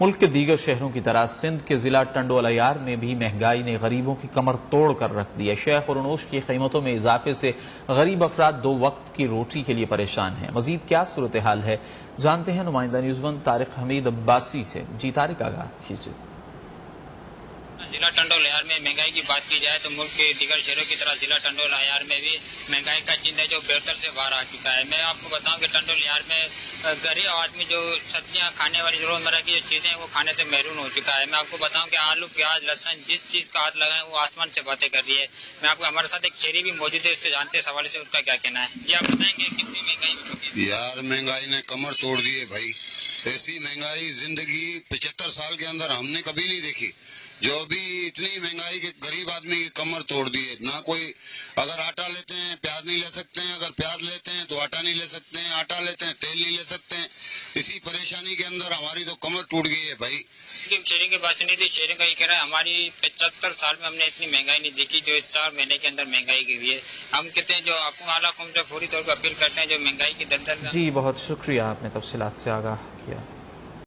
मुल्क के दीगर शहरों की तरह सिंध के जिला टंडोलायार में भी महंगाई ने गरीबों की कमर तोड़ कर रख दी है। शेख और नोश की कीमतों में इजाफे से गरीब अफराद 2 वक्त की रोटी के लिए परेशान हैं। मजीद क्या सूरत हाल है जानते हैं नुमाइंदा न्यूज़ वन तारिक हमीद अब्बासी से। जी तारिक, आगाह कीजिए। जिला टंडोलायार में महंगाई की बात की जाए तो मुल्क के दीगर शहरों की तरह जिला टंडोलायार में भी महंगाई का चिन्ह है जो बेहतर से बाहर आ चुका है। मैं आपको बताऊं कि टंडोलायार में गरीब आदमी जो सब्जियां खाने वाली रोजमर्रा की जो चीजें हैं वो खाने से महरूम हो चुका है। मैं आपको बताऊं कि आलू, प्याज, लहसुन जिस चीज का हाथ लगाए वो आसमान से बातें कर रही है। मैं आपको हमारे साथ एक शहरी भी मौजूद है, उससे जानते हैं सवाल से उसका क्या कहना है। जी आप बताएंगे कितनी महंगाई हो चुकी है? यार महंगाई ने कमर तोड़ दी है भाई। ऐसी महंगाई जिंदगी 75 साल के अंदर हमने कभी नहीं देखी। जो अभी इतनी महंगाई के गरीब आदमी की कमर तोड़ दी है। ना कोई अगर आटा लेते हैं प्याज नहीं ले सकते हैं, अगर प्याज लेते हैं तो आटा नहीं ले सकते हैं, आटा लेते हैं तेल नहीं ले सकते हैं। इसी परेशानी के अंदर हमारी तो कमर टूट गई है भाई। शहरी के बात सुनी थी, शहरी का ये कह रहा है हमारी 75 साल में हमने इतनी महंगाई नहीं देखी जो इस 4 महीने के अंदर महंगाई की हुई है। हम कहते हैं जो आला हुकूमत से फौरी तौर पर अपील करते हैं जो महंगाई की दलदल में। जी बहुत शुक्रिया, आपने तफसीलात से आगाह किया।